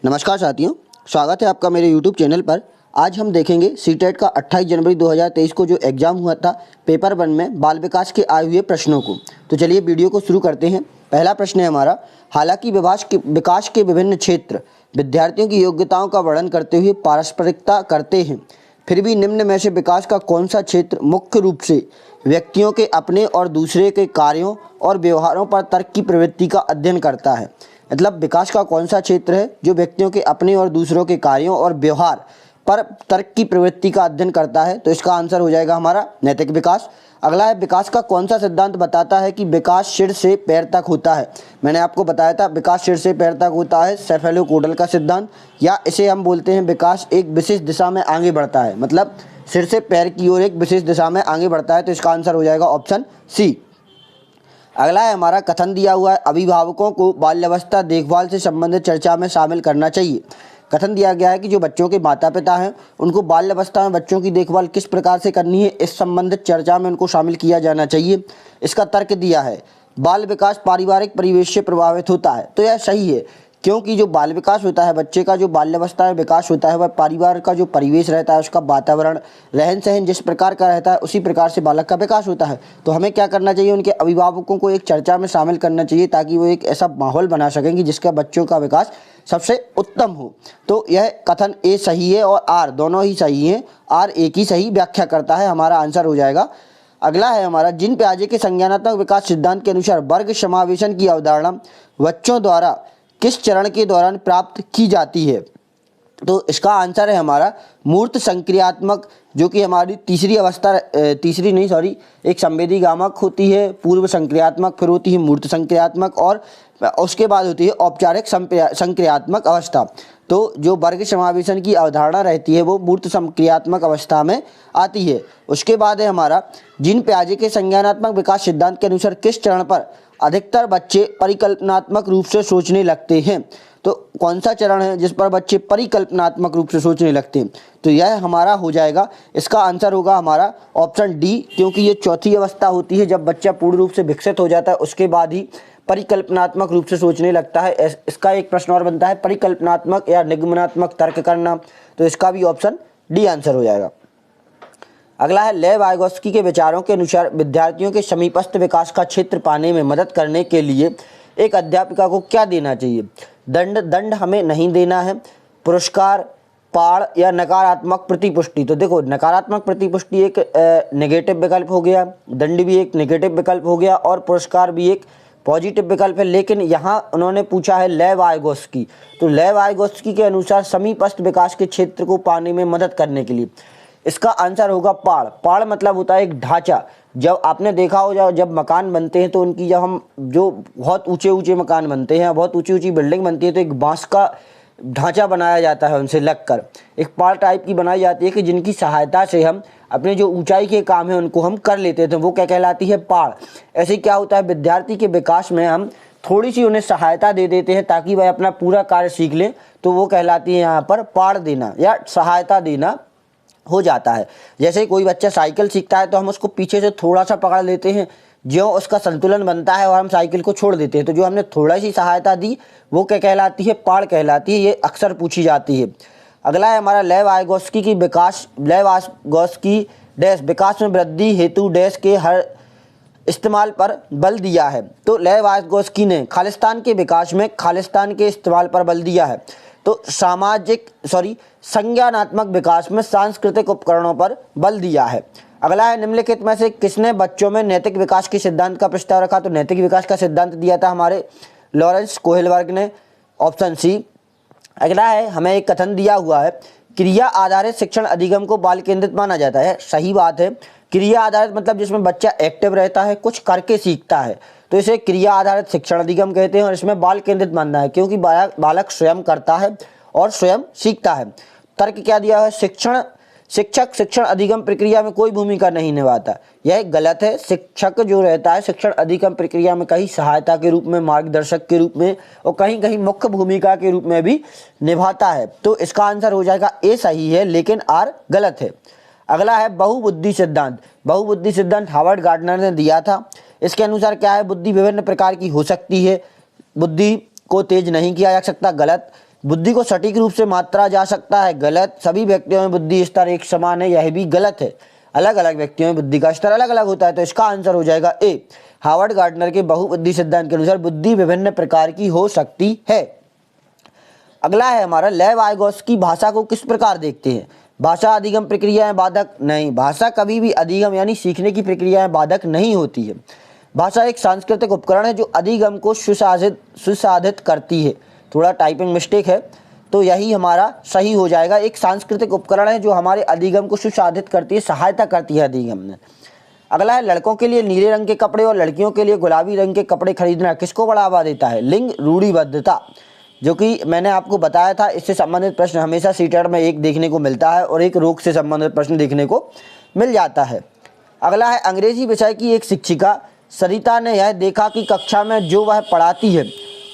नमस्कार साथियों, स्वागत है आपका मेरे YouTube चैनल पर। आज हम देखेंगे सीटेट का 28 जनवरी 2023 को जो एग्ज़ाम हुआ था पेपर 1 में बाल विकास के आए हुए प्रश्नों को। तो चलिए वीडियो को शुरू करते हैं। पहला प्रश्न है हमारा, हालांकि विकास के विभिन्न क्षेत्र विद्यार्थियों की योग्यताओं का वर्णन करते हुए पारस्परिकता करते हैं, फिर भी निम्न में से विकास का कौन सा क्षेत्र मुख्य रूप से व्यक्तियों के अपने और दूसरे के कार्यों और व्यवहारों पर तर्क की प्रवृत्ति का अध्ययन करता है। मतलब विकास का कौन सा क्षेत्र है जो व्यक्तियों के अपने और दूसरों के कार्यों और व्यवहार पर तर्क की प्रवृत्ति का अध्ययन करता है। तो इसका आंसर हो जाएगा हमारा नैतिक विकास। अगला है, विकास का कौन सा सिद्धांत बताता है कि विकास सिर से पैर तक होता है। मैंने आपको बताया था विकास सिर से पैर तक होता है सेफेलोपोडल का सिद्धांत, या इसे हम बोलते हैं विकास एक विशेष दिशा में आगे बढ़ता है, मतलब सिर से पैर की ओर एक विशेष दिशा में आगे बढ़ता है। तो इसका आंसर हो जाएगा ऑप्शन सी। अगला है हमारा, कथन दिया हुआ है, अभिभावकों को बाल्यावस्था देखभाल से संबंधित चर्चा में शामिल करना चाहिए। कथन दिया गया है कि जो बच्चों के माता पिता हैं उनको बाल्यावस्था में बच्चों की देखभाल किस प्रकार से करनी है, इस संबंधित चर्चा में उनको शामिल किया जाना चाहिए। इसका तर्क दिया है, बाल विकास पारिवारिक परिवेश से प्रभावित होता है। तो यह सही है, क्योंकि जो बाल विकास होता है, बच्चे का जो बाल्यावस्था में विकास होता है, वह परिवार का जो परिवेश रहता है, उसका वातावरण, रहन सहन जिस प्रकार का रहता है उसी प्रकार से बालक का विकास होता है। तो हमें क्या करना चाहिए, उनके अभिभावकों को एक चर्चा में शामिल करना चाहिए ताकि वो एक ऐसा माहौल बना सकें कि जिसका बच्चों का विकास सबसे उत्तम हो। तो यह कथन ए सही है और आर दोनों ही सही हैं। आर एक ही सही व्याख्या करता है, हमारा आंसर हो जाएगा। अगला है हमारा, जीन पियाजे के संज्ञानात्मक विकास सिद्धांत के अनुसार वर्ग समावेशन की अवधारणा बच्चों द्वारा किस चरण के दौरान प्राप्त की जाती है। तो इसका आंसर है हमारा मूर्त संक्रियात्मक, जो कि हमारी एक संवेदी गामक होती है, पूर्व संक्रियात्मक, फिर होती है मूर्त संक्रियात्मक और उसके बाद होती है औपचारिक संक्रियात्मक अवस्था। तो जो वर्ग समावेशन की अवधारणा रहती है वो मूर्त संक्रियात्मक अवस्था में आती है। उसके बाद है हमारा, जीन पियाजे के संज्ञानात्मक विकास सिद्धांत के अनुसार किस चरण पर अधिकतर बच्चे परिकल्पनात्मक रूप से सोचने लगते हैं। तो कौन सा चरण है जिस पर बच्चे परिकल्पनात्मक रूप से सोचने लगते हैं, तो यह हमारा हो जाएगा, इसका आंसर होगा हमारा ऑप्शन डी, क्योंकि ये चौथी अवस्था होती है जब बच्चा पूर्ण रूप से विकसित हो जाता है, उसके बाद ही परिकल्पनात्मक रूप से सोचने लगता है। इसका एक प्रश्न और बनता है, परिकल्पनात्मक या निगमनात्मक तर्क करना, तो इसका भी ऑप्शन डी आंसर हो जाएगा। अगला है, लेव वाइगोत्स्की के विचारों के अनुसार विद्यार्थियों के समीपस्थ विकास का क्षेत्र पाने में मदद करने के लिए एक अध्यापिका को क्या देना चाहिए। दंड हमें नहीं देना है, पुरस्कार, पाड़ या नकारात्मक प्रतिपुष्टि। तो देखो, नकारात्मक प्रतिपुष्टि एक नेगेटिव विकल्प हो गया, दंड भी एक नेगेटिव विकल्प हो गया और पुरस्कार भी एक पॉजिटिव विकल्प है। लेकिन यहाँ उन्होंने पूछा है लेव वाइगोत्स्की, तो लेव वाइगोत्स्की के अनुसार समीपस्थ विकास के क्षेत्र को पाने में मदद करने के लिए इसका आंसर होगा पाड़। पाड़ मतलब होता है एक ढांचा। जब आपने देखा हो, जब मकान बनते हैं तो उनकी जो बहुत ऊंचे ऊंचे मकान बनते हैं, बहुत ऊंची ऊंची बिल्डिंग बनती है, तो एक बांस का ढांचा बनाया जाता है, उनसे लगकर एक पाड़ टाइप की बनाई जाती है कि जिनकी सहायता से हम अपने जो ऊंचाई के काम है उनको हम कर लेते थे, वो क्या कहलाती है, पाड़। ऐसे ही क्या होता है, विद्यार्थी के विकास में हम थोड़ी सी उन्हें सहायता दे देते हैं ताकि वह अपना पूरा कार्य सीख लें, तो वो कहलाती है यहाँ पर पाड़ देना या सहायता देना हो जाता है। जैसे कोई बच्चा साइकिल सीखता है तो हम उसको पीछे से थोड़ा सा पकड़ लेते हैं, जो उसका संतुलन बनता है और हम साइकिल को छोड़ देते हैं, तो जो हमने थोड़ा सी सहायता दी वो क्या कहलाती है, पाड़ कहलाती है। ये अक्सर पूछी जाती है। अगला है हमारा, लेव वाइगोत्स्की डैश विकास में वृद्धि हेतु डैश के हर इस्तेमाल पर बल दिया है। तो लेव वाइगोत्स्की ने खालिस्तान के विकास में खालिस्तान के इस्तेमाल पर बल दिया है। तो संज्ञानात्मक विकास में सांस्कृतिक उपकरणों पर बल दिया है। अगला है, निम्नलिखित में से किसने बच्चों में नैतिक विकास के सिद्धांत का प्रस्ताव रखा। तो नैतिक विकास का सिद्धांत दिया था हमारे लॉरेंस कोहेलबर्ग ने, ऑप्शन सी। अगला है, हमें एक कथन दिया हुआ है, क्रिया आधारित शिक्षण अधिगम को बाल केंद्रित माना जाता है। सही बात है, क्रिया आधारित मतलब जिसमें बच्चा एक्टिव रहता है, कुछ करके सीखता है, तो इसे क्रिया आधारित शिक्षण अधिगम कहते हैं और इसमें बाल केंद्रित मानना है, क्योंकि बालक स्वयं करता है और स्वयं सीखता है। तर्क क्या दिया है, शिक्षक शिक्षण अधिगम प्रक्रिया में कोई भूमिका नहीं निभाता। यह गलत है। शिक्षक जो रहता है शिक्षण अधिगम प्रक्रिया में कहीं सहायता के रूप में, मार्गदर्शक के रूप में और कहीं कहीं मुख्य भूमिका के रूप में भी निभाता है। तो इसका आंसर हो जाएगा ए सही है, लेकिन आर गलत है। अगला है बहुबुद्धि सिद्धांत। बहुबुद्धि सिद्धांत हार्वर्ड गार्डनर ने दिया था। इसके अनुसार क्या है, बुद्धि विभिन्न प्रकार की हो सकती है, बुद्धि को तेज नहीं किया जा सकता, गलत। बुद्धि को सटीक रूप से मापा जा सकता है, गलत। सभी व्यक्तियों में बुद्धि स्तर एक समान है, यह भी गलत है। अलग अलग व्यक्तियों में बुद्धि का स्तर अलग अलग होता है। तो इसका आंसर हो जाएगा ए। हार्वर्ड गार्डनर के बहुबुद्धि सिद्धांत के अनुसार बुद्धि विभिन्न प्रकार की हो सकती है। अगला है हमारा, लेव वाइगोत्स्की भाषा को किस प्रकार देखते हैं? भाषा अधिगम प्रक्रिया है बाधक? नहीं, भाषा कभी भी अधिगम यानी सीखने की प्रक्रिया है बाधक नहीं होती है। भाषा एक सांस्कृतिक उपकरण है जो अधिगम को सुसाधित करती है। थोड़ा टाइपिंग मिस्टेक है, तो यही हमारा सही हो जाएगा। एक सांस्कृतिक उपकरण है जो हमारे अधिगम को सुसाधित करती है, सहायता करती है अधिगम में। अगला है, लड़कों के लिए नीले रंग के कपड़े और लड़कियों के लिए गुलाबी रंग के कपड़े खरीदना किसको बढ़ावा देता है? लिंग रूढ़िबद्धता, जो कि मैंने आपको बताया था। इससे संबंधित प्रश्न हमेशा सीटेट में एक देखने को मिलता है और एक रोग से संबंधित प्रश्न देखने को मिल जाता है। अगला है, अंग्रेजी विषय की एक शिक्षिका सरिता ने यह देखा कि कक्षा में जो वह पढ़ाती है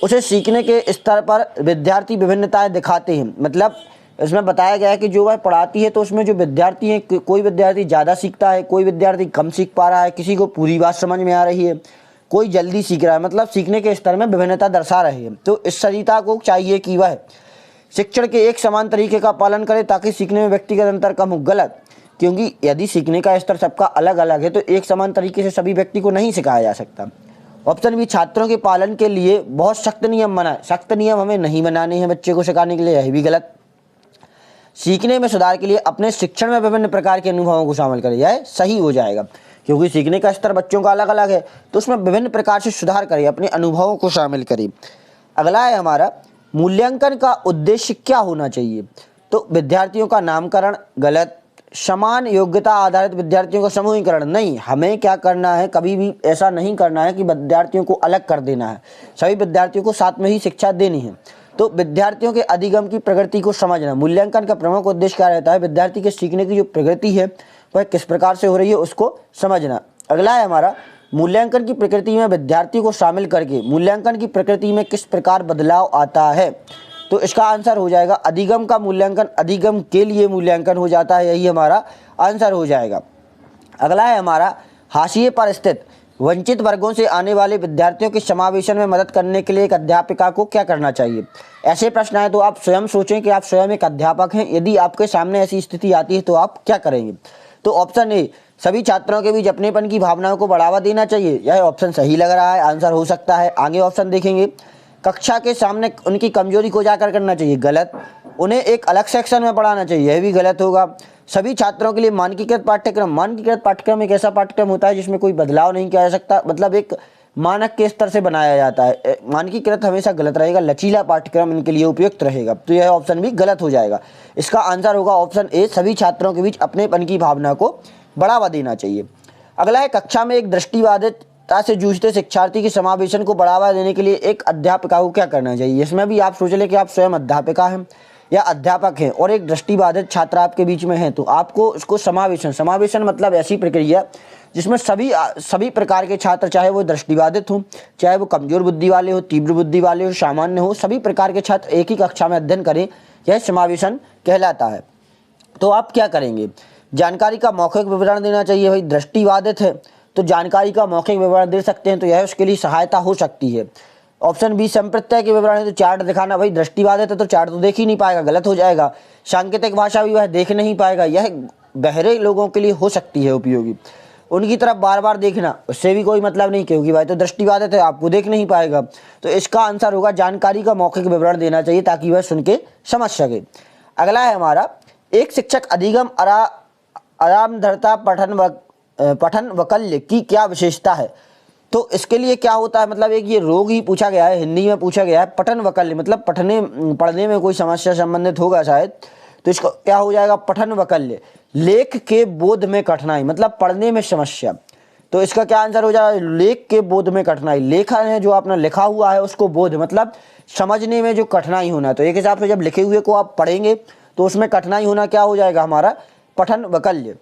उसे सीखने के स्तर पर विद्यार्थी विभिन्नताएं दिखाते हैं। मतलब इसमें बताया गया है कि जो वह पढ़ाती है तो उसमें जो विद्यार्थी हैं, कोई विद्यार्थी ज़्यादा सीखता है, कोई विद्यार्थी कम सीख पा रहा है, किसी को पूरी बात समझ में आ रही है, कोई जल्दी सीख रहा है। मतलब सीखने के स्तर में विभिन्नता दर्शा रहे हैं। तो इस सरिता को चाहिए कि वह शिक्षण के एक समान तरीके का पालन करे ताकि सीखने में व्यक्तिगत अंतर कम हो। गलत, क्योंकि यदि सीखने का स्तर सबका अलग अलग है तो एक समान तरीके से सभी व्यक्ति को नहीं सिखाया जा सकता। ऑप्शन बी, छात्रों के पालन के लिए बहुत सख्त नियम बनाए। सख्त नियम हमें नहीं बनाने हैं बच्चे को सिखाने के लिए, यह भी गलत। सीखने में सुधार के लिए अपने शिक्षण में विभिन्न प्रकार के अनुभवों को शामिल करें, यह सही हो जाएगा। क्योंकि सीखने का स्तर बच्चों का अलग अलग है तो उसमें विभिन्न प्रकार से सुधार करें, अपने अनुभवों को शामिल करें। अगला है हमारा, मूल्यांकन का उद्देश्य क्या होना चाहिए? तो विद्यार्थियों का नामकरण, गलत। समान योग्यता आधारित विद्यार्थियों का समूहीकरण, नहीं। हमें क्या करना है, कभी भी ऐसा नहीं करना है कि विद्यार्थियों को अलग कर देना है, सभी विद्यार्थियों को साथ में ही शिक्षा देनी है। तो विद्यार्थियों के अधिगम की प्रगति को समझना। मूल्यांकन का प्रमुख उद्देश्य क्या रहता है? विद्यार्थी के सीखने की जो प्रगति है वह किस प्रकार से हो रही है उसको समझना। अगला है हमारा, मूल्यांकन की प्रकृति में विद्यार्थी को शामिल करके मूल्यांकन की प्रकृति में किस प्रकार बदलाव आता है? तो इसका आंसर हो जाएगा अधिगम का मूल्यांकन, अधिगम के लिए मूल्यांकन हो जाता है, यही हमारा आंसर हो जाएगा। अगला है हमारा, हाशिए पर स्थित वंचित वर्गों से आने वाले विद्यार्थियों के समावेशन में मदद करने के लिए एक अध्यापिका को क्या करना चाहिए? ऐसे प्रश्न आए तो आप स्वयं सोचें कि आप स्वयं एक अध्यापक हैं, यदि आपके सामने ऐसी स्थिति आती है तो आप क्या करेंगे? तो ऑप्शन ए, सभी छात्रों के बीच अपनेपन की भावनाओं को बढ़ावा देना चाहिए, यह ऑप्शन सही लग रहा है, आंसर हो सकता है। आगे ऑप्शन देखेंगे, कक्षा के सामने उनकी कमजोरी को उजागर करना चाहिए, गलत। उन्हें एक अलग सेक्शन में पढ़ाना चाहिए, यह भी गलत होगा। सभी छात्रों के लिए मानकीकृत पाठ्यक्रम, मानकीकृत पाठ्यक्रम एक ऐसा पाठ्यक्रम होता है जिसमें कोई बदलाव नहीं किया जा सकता, मतलब एक मानक के स्तर से बनाया जाता है। मानकीकृत हमेशा गलत रहेगा, लचीला पाठ्यक्रम इनके लिए उपयुक्त रहेगा। तो यह ऑप्शन भी गलत हो जाएगा। इसका आंसर होगा ऑप्शन ए, सभी छात्रों के बीच अपनेपन की भावना को बढ़ावा देना चाहिए। अगला है, कक्षा में एक दृष्टिबाधितता से जूझते शिक्षार्थी के समावेशन को बढ़ावा देने के लिए एक अध्यापिका को क्या करना चाहिए? इसमें भी आप सोच लें कि आप स्वयं अध्यापिका हैं या अध्यापक हैं और एक दृष्टिबाधित छात्र आपके बीच में है, तो आपको उसको समावेशन मतलब ऐसी प्रक्रिया जिसमें सभी प्रकार के छात्र, चाहे वो दृष्टिबाधित हो, चाहे वो कमजोर बुद्धि वाले हो, तीव्र बुद्धि वाले हो, सामान्य हो, सभी प्रकार के छात्र एक ही कक्षा में अध्ययन करें, यह समावेशन कहलाता है। तो आप क्या करेंगे? जानकारी का मौखिक विवरण देना चाहिए। भाई दृष्टिबाधित है तो जानकारी का मौखिक विवरण दे सकते हैं, तो यह उसके लिए सहायता हो सकती है। ऑप्शन बी, संप्रत्यय के विवरण है तो चार्ट दिखाना। भाई दृष्टिबाधित है तो चार्ट तो देख ही नहीं पाएगा, गलत हो जाएगा। सांकेतिक भाषा भी वह देख नहीं पाएगा, यह बहरे लोगों के लिए हो सकती है उपयोगी। उनकी तरफ बार बार देखना, उससे भी कोई मतलब नहीं, क्योंकि भाई तो दृष्टिबाधित है, आपको देख नहीं पाएगा। तो इसका आंसर होगा जानकारी का मौखिक विवरण देना चाहिए ताकि वह सुन के समझ सके। अगला है हमारा, एक शिक्षक अधिगम आरामधरता पठन वकल्य की क्या विशेषता है? तो इसके लिए क्या होता है, मतलब एक ये रोग ही पूछा गया है, हिंदी में पूछा गया है। पठन वकल्य मतलब पढ़ने में कोई समस्या संबंधित होगा शायद, तो इसका क्या हो जाएगा? पठन वकल्य। लेख के बोध में कठिनाई मतलब पढ़ने में समस्या, तो इसका क्या आंसर हो जाएगा? लेख के बोध में कठिनाई। लेखन है जो आपने लिखा हुआ है उसको बोध मतलब समझने में जो कठिनाई होना, तो एक हिसाब से जब लिखे हुए को आप पढ़ेंगे तो उसमें कठिनाई होना क्या हो जाएगा? हमारा पठन वकल्य।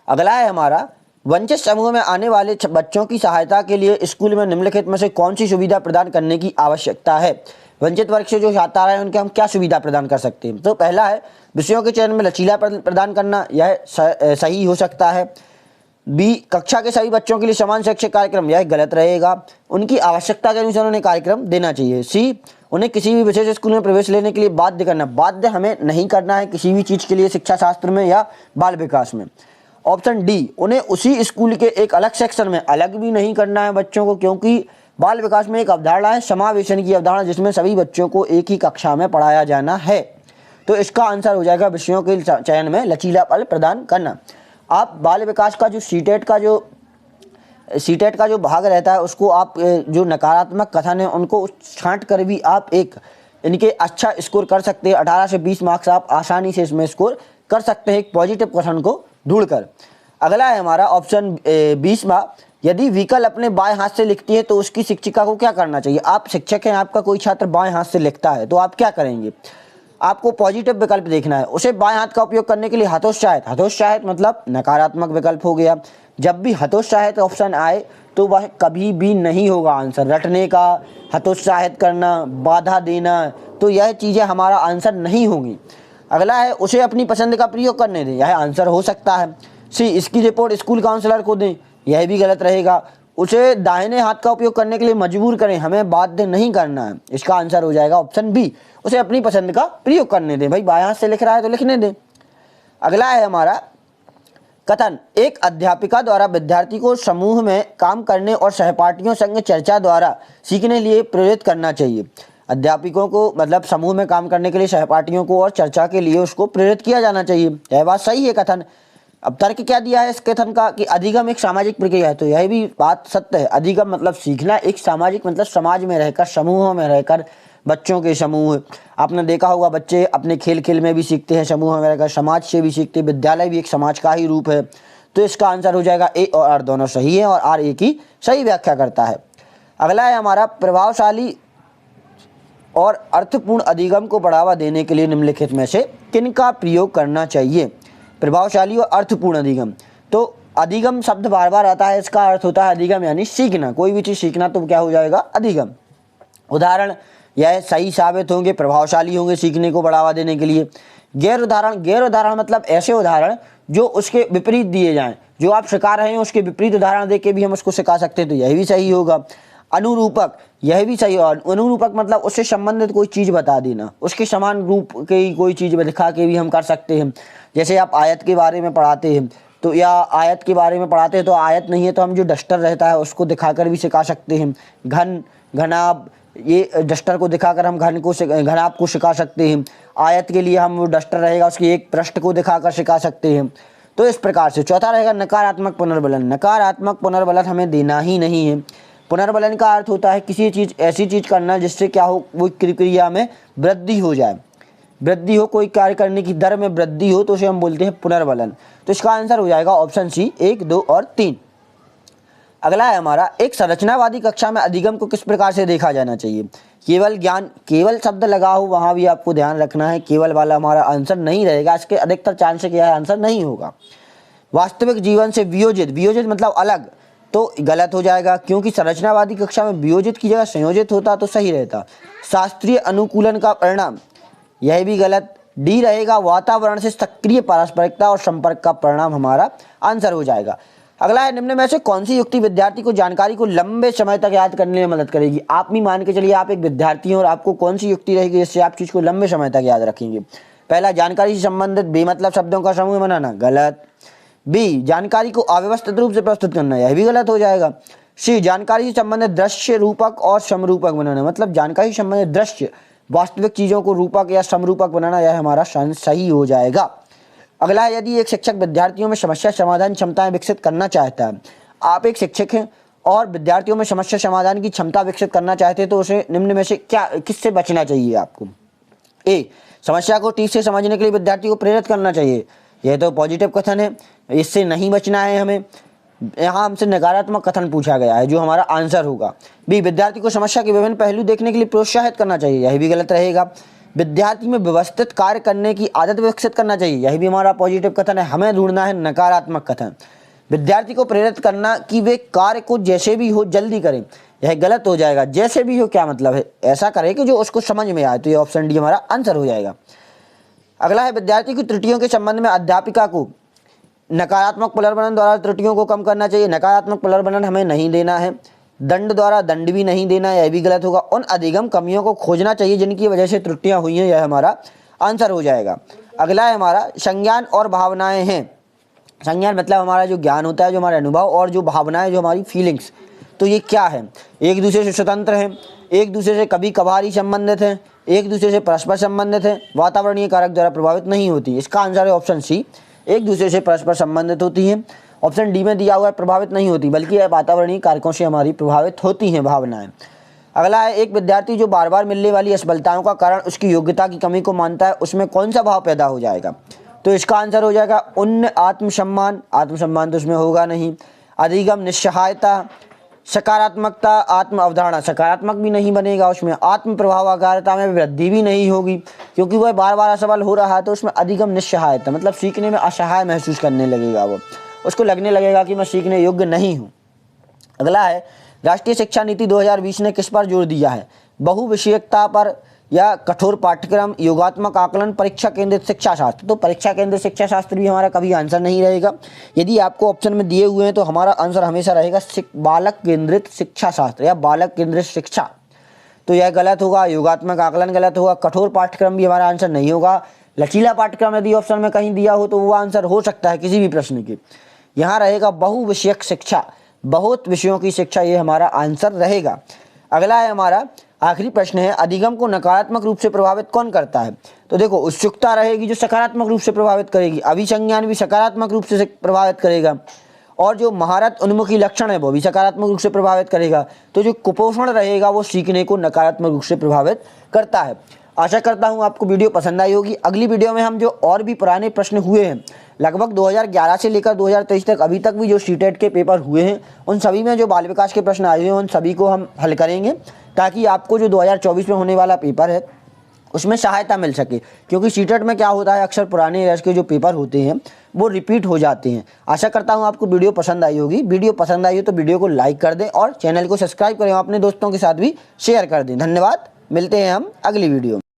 अगला है हमारा, वंचित समूह में आने वाले बच्चों की सहायता के लिए स्कूल में निम्नलिखित में से कौन सी सुविधा प्रदान करने की आवश्यकता है? वंचित वर्ग से जो छात्र हैं उनके हम क्या सुविधा प्रदान कर सकते हैं? तो पहला है विषयों के चयन में लचीला प्रदान करना, यह सही हो सकता है। बी, कक्षा के सभी बच्चों के लिए समान शैक्षिक कार्यक्रम, यह गलत रहेगा। उनकी आवश्यकता के अनुसार उन्हें कार्यक्रम देना चाहिए। सी, उन्हें किसी भी विशेष स्कूल में प्रवेश लेने के लिए बाध्य करना। बाध्य हमें नहीं करना है किसी भी चीज़ के लिए शिक्षा शास्त्र में या बाल विकास में। ऑप्शन डी, उन्हें उसी स्कूल के एक अलग सेक्शन में अलग भी नहीं करना है बच्चों को, क्योंकि बाल विकास में एक अवधारणा है समावेशन की अवधारणा, जिसमें सभी बच्चों को एक ही कक्षा में पढ़ाया जाना है। तो इसका आंसर हो जाएगा विषयों के चयन में लचीलापन प्रदान करना। आप बाल विकास का जो सीटेट का जो भाग रहता है उसको आप जो नकारात्मक कथन है उनको छांट कर भी आप एक इनके अच्छा स्कोर कर सकते हैं। 18 से 20 मार्क्स आप आसानी से इसमें स्कोर कर सकते हैं एक पॉजिटिव कथन को ढूंढकर। अगला है हमारा ऑप्शन 20वां, यदि विकल्प अपने बाएं हाथ से लिखती है तो उसकी शिक्षिका को क्या करना चाहिए। आप शिक्षक हैं, आपका कोई छात्र बाएं हाथ से लिखता है तो आप क्या करेंगे। आपको पॉजिटिव विकल्प देखना है। उसे बाएं हाथ का उपयोग करने के लिए हतोत्साहित मतलब नकारात्मक विकल्प हो गया। जब भी हतोत्साहित ऑप्शन आए तो वह कभी भी नहीं होगा आंसर। रटने का, हतोत्साहित करना, बाधा देना, तो यह चीज़ें हमारा आंसर नहीं होंगी। अगला है उसे अपनी पसंद का प्रयोग करने दें, यह आंसर हो सकता है। सी, इसकी रिपोर्ट स्कूल काउंसलर को दें, यह भी गलत रहेगा। उसे दाहिने हाथ का उपयोग करने के लिए मजबूर करें, हमें बाध्य नहीं करना है। इसका आंसर हो जाएगा ऑप्शन बी, उसे अपनी पसंद का प्रयोग करने दें। भाई बाएं हाथ से लिख रहा है तो लिखने दें। अगला है हमारा कथन, एक अध्यापिका द्वारा विद्यार्थी को समूह में काम करने और सहपाठियों संग चर्चा द्वारा सीखने लिए प्रेरित करना चाहिए। अध्यापकों को मतलब समूह में काम करने के लिए सहपाठियों को और चर्चा के लिए उसको प्रेरित किया जाना चाहिए। यह बात सही है कथन। अब तर्क क्या दिया है इस कथन का कि अधिगम एक सामाजिक प्रक्रिया है, तो यह भी बात सत्य है। अधिगम मतलब सीखना, एक सामाजिक मतलब समाज में रहकर, समूहों में रहकर, बच्चों के समूह। आपने देखा होगा बच्चे अपने खेल खेल में भी सीखते हैं, समूह में रहकर, समाज से भी सीखते हैं। विद्यालय भी एक समाज का ही रूप है। तो इसका आंसर हो जाएगा ए और आर दोनों सही है और आर ए की सही व्याख्या करता है। अगला है हमारा प्रभावशाली और अर्थपूर्ण अधिगम को बढ़ावा देने के लिए निम्नलिखित में से किनका प्रयोग करना चाहिए। प्रभावशाली और अर्थपूर्ण अधिगम, तो अधिगम शब्द बार बार आता है, इसका अर्थ होता है अधिगम यानी सीखना। कोई भी चीज़ सीखना तो क्या हो जाएगा अधिगम। उदाहरण यह सही साबित होंगे, प्रभावशाली होंगे सीखने को बढ़ावा देने के लिए। गैर उदाहरण मतलब ऐसे उदाहरण जो उसके विपरीत दिए जाएं, जो आप सिखा रहे हैं उसके विपरीत उदाहरण दे के भी हम उसको सिखा सकते हैं, तो यह भी सही होगा। अनुरूपक, यह भी सही। और अनुरूपक मतलब उससे संबंधित कोई चीज़ बता देना, उसके समान रूप की कोई चीज़ दिखा के भी हम कर सकते हैं। जैसे आप आयत के बारे में पढ़ाते हैं तो या आयत के बारे में पढ़ाते हैं तो आयत नहीं है तो हम जो डस्टर रहता है उसको दिखाकर भी सिखा सकते हैं। घनाभ, ये डस्टर को दिखाकर हम घनाभ को सिखा सकते हैं। आयत के लिए हम वो डस्टर रहेगा उसकी एक पृष्ठ को दिखाकर सिखा सकते हैं। तो इस प्रकार से। चौथा रहेगा नकारात्मक पुनर्बलन। नकारात्मक पुनर्बलन हमें देना ही नहीं है। पुनर्बलन का अर्थ होता है किसी चीज़, ऐसी चीज़ करना जिससे क्या हो, वो क्रिया में वृद्धि हो जाए, वृद्धि हो, कोई कार्य करने की दर में वृद्धि हो तो उसे हम बोलते हैं पुनर्बलन। तो इसका आंसर हो जाएगा ऑप्शन सी 1, 2 और 3। अगला है हमारा, एक संरचनावादी कक्षा में अधिगम को किस प्रकार से देखा जाना चाहिए। केवल ज्ञान, केवल शब्द लगा हो वहाँ भी आपको ध्यान रखना है, केवल वाला हमारा आंसर नहीं रहेगा। इसके अधिकतर चांस है कि यह आंसर नहीं होगा। वास्तविक जीवन से वियोजित, वियोजित मतलब अलग, तो गलत हो जाएगा क्योंकि संरचनावादी कक्षा में वियोजित की जगह संयोजित होता तो सही रहता। शास्त्रीय अनुकूलन का परिणाम, यह भी गलत। डी रहेगा वातावरण से सक्रिय पारस्परिकता और संपर्क का परिणाम हमारा आंसर हो जाएगा। अगला है, निम्न में से कौन सी युक्ति विद्यार्थी को जानकारी को लंबे समय तक याद करने में मदद करेगी। आप भी मान के चलिए आप एक विद्यार्थी हैं और आपको कौन सी युक्ति रहेगी जिससे आप चीज़ को लंबे समय तक याद रखेंगे। पहला, जानकारी से संबंधित बेमतलब शब्दों का समूह बनाना, गलत। बी, जानकारी को अव्यवस्थित रूप से प्रस्तुत करना, यह भी गलत हो जाएगा। सी, जानकारी से संबंधित दृश्य रूपक और समरूपक बनाना, मतलब जानकारी से संबंधित दृश्य, वास्तविक चीज़ों को रूपक या समरूपक बनाना, यह हमारा सही हो जाएगा। अगला है, यदि एक शिक्षक विद्यार्थियों में समस्या समाधान क्षमताएं विकसित करना चाहता है। आप एक शिक्षक हैं और विद्यार्थियों में समस्या समाधान की क्षमता विकसित करना चाहते हैं तो उसे निम्न में से किससे बचना चाहिए आपको। ए, समस्या को ठीक से समझने के लिए विद्यार्थी को प्रेरित करना चाहिए, यह तो पॉजिटिव कथन है, इससे नहीं बचना है हमें। यहाँ हमसे नकारात्मक कथन पूछा गया है जो हमारा आंसर होगा। बी, विद्यार्थी को समस्या के विभिन्न पहलू देखने के लिए प्रोत्साहित करना चाहिए, यह भी गलत रहेगा। विद्यार्थी में व्यवस्थित कार्य करने की आदत विकसित करना चाहिए, यह भी हमारा पॉजिटिव कथन है। हमें ढूंढना है नकारात्मक कथन। विद्यार्थी को प्रेरित करना कि वे कार्य को जैसे भी हो जल्दी करें, यह गलत हो जाएगा। जैसे भी हो क्या मतलब है, ऐसा करे कि जो उसको समझ में आए, तो ये ऑप्शन डी हमारा आंसर हो जाएगा। अगला है, विद्यार्थी की त्रुटियों के संबंध में अध्यापिका को नकारात्मक पुनर्बलन द्वारा त्रुटियों को कम करना चाहिए। नकारात्मक पुनर्बलन हमें नहीं देना है। दंड द्वारा दंड भी नहीं देना, यह भी गलत होगा। उन अधिगम कमियों को खोजना चाहिए जिनकी वजह से त्रुटियां हुई हैं, यह हमारा आंसर हो जाएगा। अगला है हमारा संज्ञान और भावनाएं हैं। संज्ञान मतलब हमारा जो ज्ञान होता है, जो हमारे अनुभव, और जो भावनाएं, जो हमारी फीलिंग्स, तो ये क्या है? एक दूसरे से स्वतंत्र हैं, एक दूसरे से कभी कभार ही संबंधित हैं, एक दूसरे से परस्पर संबंधित हैं, वातावरणीय कारक द्वारा प्रभावित नहीं होती। इसका आंसर है ऑप्शन सी, एक दूसरे से परस्पर संबंधित होती हैं। ऑप्शन डी में दिया हुआ है प्रभावित नहीं होती, बल्कि यह वातावरणीय कारकों से हमारी प्रभावित होती हैं भावनाएं। अगला है एक विद्यार्थी जो बार बार मिलने वाली असफलताओं का कारण उसकी योग्यता की कमी को मानता है, उसमें कौन सा भाव पैदा हो जाएगा? तो इसका आंसर हो जाएगा उन्न आत्मसम्मान, आत्मसम्मान तो उसमें होगा नहीं। अधिगम निस्सहायता, सकारात्मकता, आत्म अवधारणा, सकारात्मक भी नहीं बनेगा उसमें। आत्म प्रभावकारिता में वृद्धि भी नहीं होगी, क्योंकि वह बार बार असफल हो रहा है, तो उसमें अधिगम निस्सहायता मतलब सीखने में असहाय महसूस करने लगेगा, वो उसको लगने लगेगा कि मैं सीखने योग्य नहीं हूँ। अगला है राष्ट्रीय शिक्षा नीति 2020 ने किस पर जोर दिया है? बहुविषयकता पर या कठोर पाठ्यक्रम, योगात्मक आकलन, परीक्षा केंद्रित शिक्षा शास्त्र। तो परीक्षा केंद्रित शिक्षा शास्त्र भी हमारा कभी आंसर नहीं रहेगा। यदि आपको ऑप्शन में दिए हुए हैं तो हमारा आंसर हमेशा रहेगा बालक केंद्रित शिक्षा शास्त्र या बालक केंद्रित शिक्षा, तो यह गलत होगा। योगात्मक आकलन गलत होगा। कठोर पाठ्यक्रम भी हमारा आंसर नहीं होगा। लचीला पाठ्यक्रम यदि ऑप्शन में कहीं दिया हो तो वो आंसर हो सकता है किसी भी प्रश्न के। यहाँ रहेगा बहुविषयक शिक्षा, बहुत विषयों की शिक्षा, ये हमारा आंसर रहेगा। अगला है हमारा आखिरी प्रश्न है, अधिगम को नकारात्मक रूप से प्रभावित कौन करता है? तो देखो उत्सुकता रहेगी जो सकारात्मक रूप से प्रभावित करेगी, अभिसंज्ञान भी सकारात्मक रूप से प्रभावित करेगा, और जो महारत उन्मुखी लक्षण है वो भी सकारात्मक रूप से प्रभावित करेगा। तो जो कुपोषण रहेगा वो सीखने को नकारात्मक रूप से प्रभावित करता है। आशा करता हूँ आपको वीडियो पसंद आई होगी। अगली वीडियो में हम जो और भी पुराने प्रश्न हुए हैं लगभग 2011 से लेकर 2023 तक, अभी तक भी जो सीटेट के पेपर हुए हैं, उन सभी में जो बाल विकास के प्रश्न आए हैं उन सभी को हम हल करेंगे, ताकि आपको जो 2024 में होने वाला पेपर है उसमें सहायता मिल सके। क्योंकि सीटेट में क्या होता है, अक्सर पुराने ईयर्स के जो पेपर होते हैं वो रिपीट हो जाते हैं। आशा करता हूँ आपको वीडियो पसंद आई होगी। वीडियो पसंद आई हो तो वीडियो को लाइक कर दें और चैनल को सब्सक्राइब करें, अपने दोस्तों के साथ भी शेयर कर दें। धन्यवाद, मिलते हैं हम अगली वीडियो में।